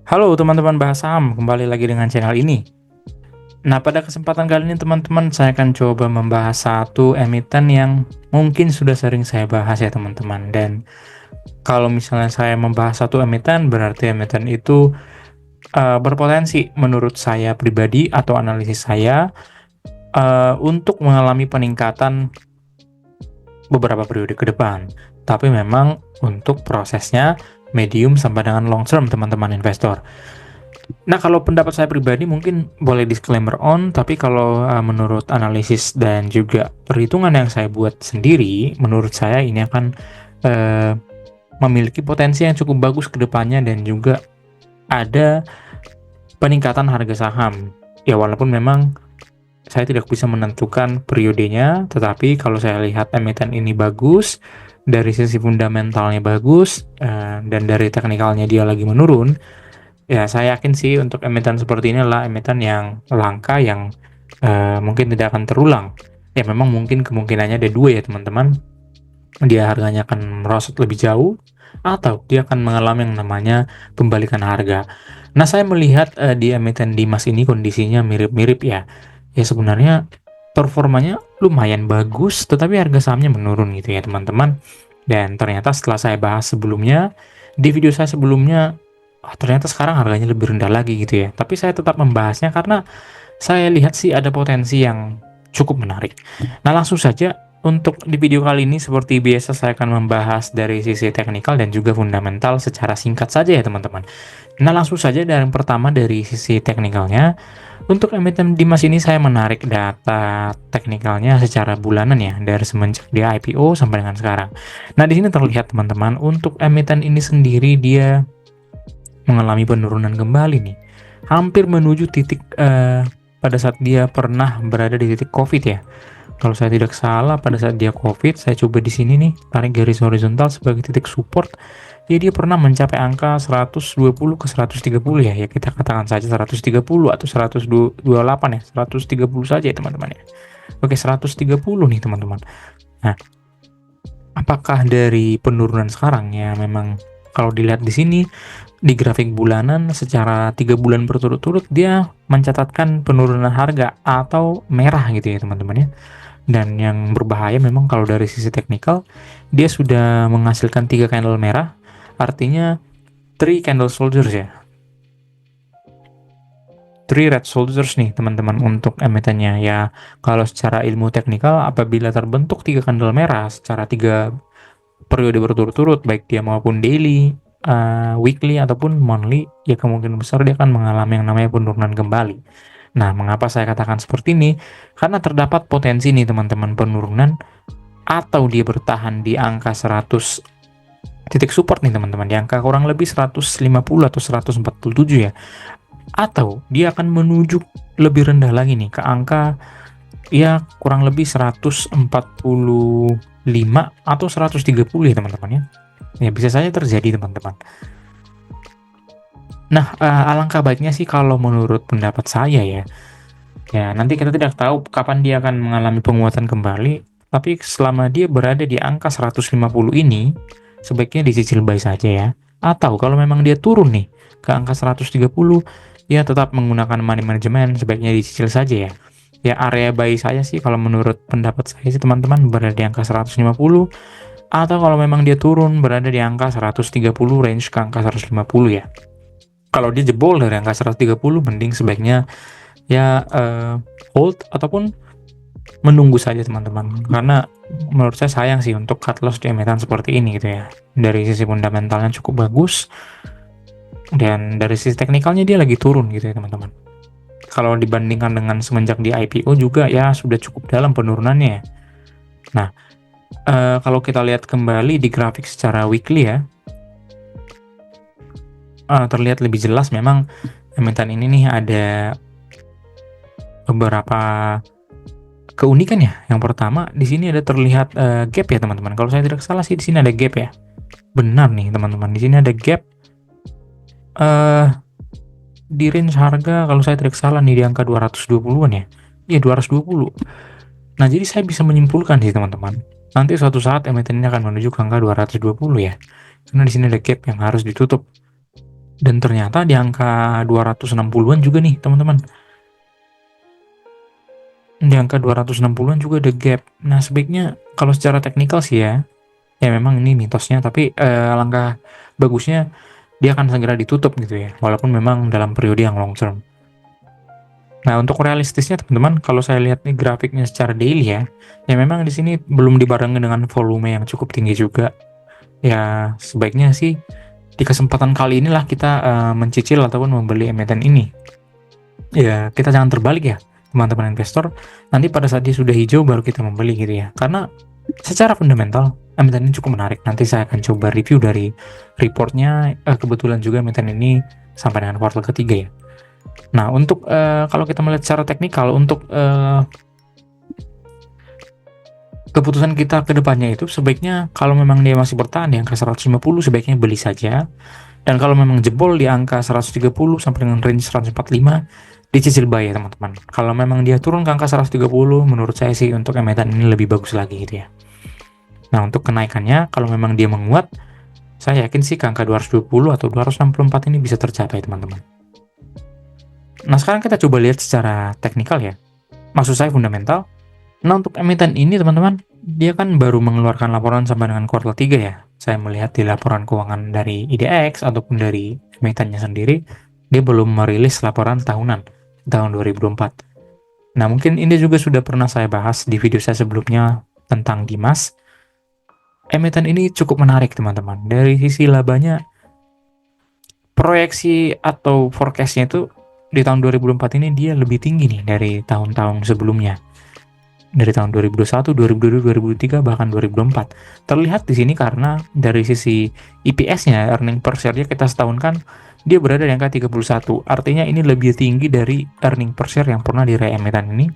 Halo teman-teman bahas saham, kembali lagi dengan channel ini. Nah, pada kesempatan kali ini teman-teman, saya akan coba membahas satu emiten yang mungkin sudah sering saya bahas ya teman-teman. Dan kalau misalnya saya membahas satu emiten, berarti emiten itu berpotensi menurut saya pribadi atau analisis saya untuk mengalami peningkatan beberapa periode ke depan. Tapi memang untuk prosesnya medium sampai dengan long term teman-teman investor. Nah, kalau pendapat saya pribadi mungkin boleh disclaimer on, tapi kalau menurut analisis dan juga perhitungan yang saya buat sendiri, menurut saya ini akan uh, memiliki potensi yang cukup bagus ke depannya dan juga ada peningkatan harga saham. Ya, walaupun memang saya tidak bisa menentukan periodenya, tetapi kalau saya lihat emiten ini bagus, dari sisi fundamentalnya bagus, dan dari teknikalnya dia lagi menurun. Ya, saya yakin sih untuk emiten seperti ini adalah emiten yang langka yang mungkin tidak akan terulang. Ya, memang mungkin kemungkinannya ada dua ya teman-teman. Dia harganya akan merosot lebih jauh atau dia akan mengalami yang namanya pembalikan harga. Nah, saya melihat di emiten Dimas ini kondisinya mirip-mirip ya. Ya sebenarnya performanya lumayan bagus, tetapi harga sahamnya menurun gitu ya teman-teman. Dan ternyata setelah saya bahas sebelumnya, di video saya sebelumnya, ternyata sekarang harganya lebih rendah lagi gitu ya. Tapi saya tetap membahasnya karena saya lihat sih ada potensi yang cukup menarik. Nah, langsung saja untuk di video kali ini seperti biasa saya akan membahas dari sisi teknikal dan juga fundamental secara singkat saja ya teman-teman. Nah, langsung saja dari yang pertama dari sisi teknikalnya. Untuk emiten Dimas ini saya menarik data teknikalnya secara bulanan ya dari semenjak dia IPO sampai dengan sekarang. Nah, di sini terlihat teman-teman untuk emiten ini sendiri dia mengalami penurunan kembali nih. Hampir menuju titik pada saat dia pernah berada di titik COVID ya. Kalau saya tidak salah pada saat dia COVID, saya coba di sini nih tarik garis horizontal sebagai titik support. Ya dia pernah mencapai angka 120 ke 130 ya. Ya kita katakan saja 130 atau 128 ya. 130 saja ya teman-teman ya. Oke, 130 nih teman-teman. Nah, apakah dari penurunan sekarang ya memang kalau dilihat di sini di grafik bulanan secara 3 bulan berturut-turut dia mencatatkan penurunan harga atau merah gitu ya teman-teman ya. Dan yang berbahaya memang kalau dari sisi teknikal dia sudah menghasilkan 3 candle merah, artinya 3 candle soldiers ya. 3 red soldiers nih teman-teman untuk emitennya ya. Kalau secara ilmu teknikal apabila terbentuk 3 candle merah secara 3 periode berturut-turut baik dia maupun daily, weekly ataupun monthly, ya kemungkinan besar dia akan mengalami yang namanya penurunan kembali. Nah, mengapa saya katakan seperti ini? Karena terdapat potensi nih teman-teman penurunan atau dia bertahan di angka 100 titik support nih teman-teman, di angka kurang lebih 150 atau 147 ya. Atau dia akan menuju lebih rendah lagi nih ke angka ya kurang lebih 145 atau 130 ya teman-teman ya. Ya bisa saja terjadi teman-teman. Nah, alangkah baiknya sih kalau menurut pendapat saya ya. Ya, nanti kita tidak tahu kapan dia akan mengalami penguatan kembali, tapi selama dia berada di angka 150 ini, sebaiknya dicicil buy saja ya. Atau kalau memang dia turun nih ke angka 130, ya tetap menggunakan money management, sebaiknya dicicil saja ya. Ya, area buy saya sih kalau menurut pendapat saya sih teman-teman berada di angka 150, atau kalau memang dia turun berada di angka 130 range ke angka 150 ya. Kalau dia jebol dari angka 130 mending sebaiknya ya hold ataupun menunggu saja teman-teman, karena menurut saya sayang sih untuk cut loss di emiten seperti ini gitu ya. Dari sisi fundamentalnya cukup bagus dan dari sisi teknikalnya dia lagi turun gitu ya teman-teman. Kalau dibandingkan dengan semenjak di IPO juga ya sudah cukup dalam penurunannya. Nah, kalau kita lihat kembali di grafik secara weekly ya, terlihat lebih jelas memang emiten ini nih ada beberapa keunikan ya. Yang pertama di sini ada terlihat gap ya teman-teman. Kalau saya tidak salah sih di sini ada gap ya. Benar nih teman-teman. Di sini ada gap di range harga kalau saya tidak salah nih di angka 220-an ya. Iya 220. Nah, jadi saya bisa menyimpulkan sih teman-teman. Nanti suatu saat emiten ini akan menuju ke angka 220 ya. Karena di sini ada gap yang harus ditutup. Dan ternyata di angka 260-an juga nih teman-teman. Di angka 260-an juga ada gap. Nah sebaiknya kalau secara teknikal sih ya memang ini mitosnya, tapi langkah bagusnya dia akan segera ditutup gitu ya, walaupun memang dalam periode yang long term. Nah untuk realistisnya teman-teman, kalau saya lihat nih grafiknya secara daily ya memang di sini belum dibarengi dengan volume yang cukup tinggi juga. Ya sebaiknya sih di kesempatan kali inilah kita mencicil ataupun membeli emiten ini. Ya kita jangan terbalik ya teman-teman investor, nanti pada saat dia sudah hijau baru kita membeli gitu ya, karena secara fundamental emiten ini cukup menarik. Nanti saya akan coba review dari reportnya. Kebetulan juga emiten ini sampai dengan kuartal ketiga ya. Nah untuk kalau kita melihat secara teknikal, untuk keputusan kita ke depannya itu sebaiknya kalau memang dia masih bertahan di angka 150 sebaiknya beli saja, dan kalau memang jebol di angka 130 sampai dengan range 145 dicicil buy ya teman-teman. Kalau memang dia turun ke angka 130, menurut saya sih untuk emiten ini lebih bagus lagi gitu ya. Nah untuk kenaikannya kalau memang dia menguat, saya yakin sih ke angka 220 atau 264 ini bisa tercapai teman-teman. Nah sekarang kita coba lihat secara teknikal ya, maksud saya fundamental. Nah untuk emiten ini teman-teman, dia kan baru mengeluarkan laporan sampai dengan kuartal 3 ya. Saya melihat di laporan keuangan dari IDX ataupun dari emitennya sendiri, dia belum merilis laporan tahunan tahun 2024. Nah mungkin ini juga sudah pernah saya bahas di video saya sebelumnya tentang Dimas. Emiten ini cukup menarik teman-teman. Dari sisi labanya, proyeksi atau forecastnya itu di tahun 2024 ini dia lebih tinggi nih dari tahun-tahun sebelumnya. Dari tahun 2021, 2022, 2023, bahkan 2024. Terlihat di sini karena dari sisi EPS-nya, earning per share-nya kita setahun kan dia berada di angka 31. Artinya ini lebih tinggi dari earning per share yang pernah diraih emiten ini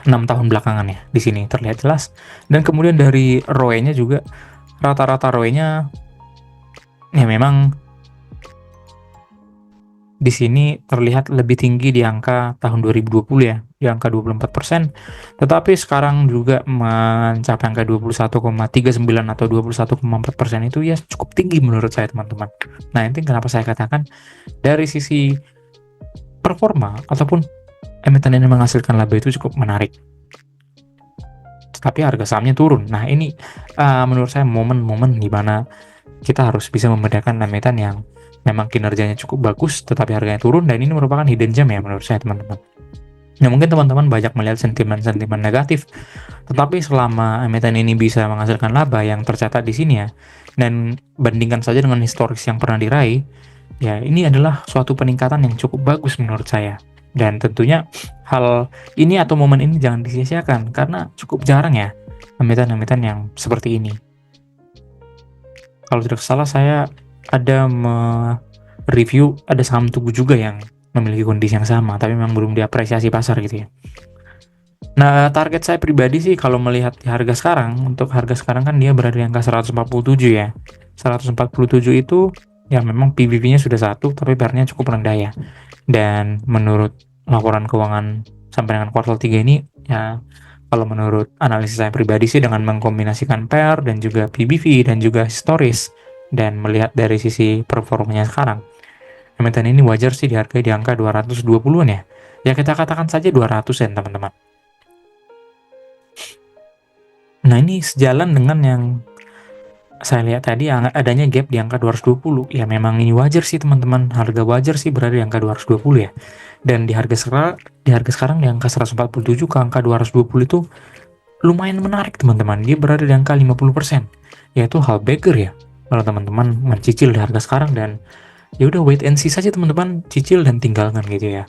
6 tahun belakangan ya. Di sini terlihat jelas. Dan kemudian dari ROE-nya juga, rata-rata ROE-nya ya memang di sini terlihat lebih tinggi di angka tahun 2020 ya, di angka 24%, tetapi sekarang juga mencapai angka 21,39 atau 21,4% itu ya cukup tinggi menurut saya teman-teman. Nah ini kenapa saya katakan dari sisi performa ataupun emiten ini menghasilkan laba itu cukup menarik, tapi harga sahamnya turun. Nah ini menurut saya momen-momen di mana kita harus bisa membedakan emiten yang memang kinerjanya cukup bagus tetapi harganya turun, dan ini merupakan hidden gem ya menurut saya teman-teman. Nah mungkin teman-teman banyak melihat sentimen-sentimen negatif, tetapi selama emiten ini bisa menghasilkan laba yang tercatat di sini ya, dan bandingkan saja dengan historis yang pernah diraih, ya ini adalah suatu peningkatan yang cukup bagus menurut saya. Dan tentunya hal ini atau momen ini jangan disia-siakan karena cukup jarang ya emiten-emiten yang seperti ini. Kalau tidak salah saya ada review ada saham Tugu juga yang memiliki kondisi yang sama, tapi memang belum diapresiasi pasar gitu ya. Nah target saya pribadi sih kalau melihat di harga sekarang, untuk harga sekarang kan dia berada di angka 147 ya. 147 itu ya memang PBV-nya sudah 1, tapi PER-nya cukup rendah ya. Dan menurut laporan keuangan sampai dengan kuartal 3 ini ya, kalau menurut analisis saya pribadi sih dengan mengkombinasikan PER dan juga PBV dan juga historis, dan melihat dari sisi performanya sekarang, emiten ini wajar sih dihargai di angka 220-an ya. Ya kita katakan saja 200-an teman-teman. Nah ini sejalan dengan yang saya lihat tadi adanya gap di angka 220. Ya memang ini wajar sih teman-teman, harga wajar sih berada di angka 220 ya. Dan di harga sekarang di angka 147 ke angka 220 itu lumayan menarik teman-teman. Dia berada di angka 50%. Yaitu hal beggar ya kalau teman-teman mencicil di harga sekarang, dan ya udah wait and see saja teman-teman, cicil dan tinggalkan gitu ya.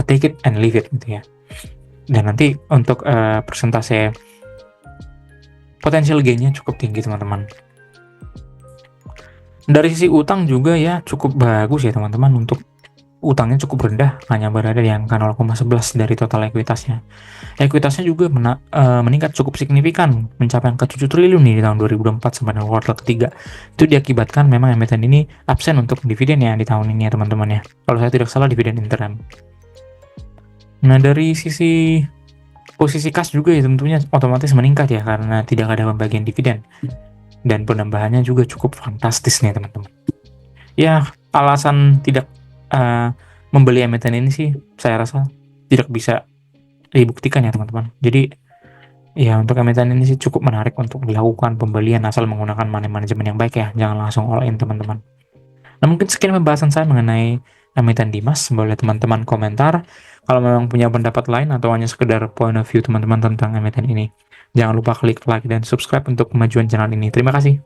Take it and leave it gitu ya. Dan nanti untuk persentase potential gain-nya cukup tinggi teman-teman. Dari sisi utang juga ya cukup bagus ya teman-teman. Untuk utangnya cukup rendah, hanya berada di angka 0,11 dari total ekuitasnya. Ekuitasnya juga meningkat cukup signifikan, mencapai angka 7 triliun nih di tahun 2024 sampai dengan kuartal ketiga. Itu diakibatkan memang emiten ini absen untuk dividen ya di tahun ini ya teman-teman ya. Kalau saya tidak salah dividen interim. Nah dari sisi posisi kas juga ya tentunya otomatis meningkat ya karena tidak ada pembagian dividen. Dan penambahannya juga cukup fantastis nih teman-teman. Ya alasan tidak membeli emiten ini sih saya rasa tidak bisa dibuktikan ya teman-teman. Jadi ya untuk emiten ini sih cukup menarik untuk dilakukan pembelian asal menggunakan money management yang baik ya, jangan langsung all in teman-teman. Nah mungkin sekian pembahasan saya mengenai emiten Dimas. Boleh teman-teman komentar kalau memang punya pendapat lain atau hanya sekedar point of view teman-teman tentang emiten ini. Jangan lupa klik like dan subscribe untuk kemajuan channel ini. Terima kasih.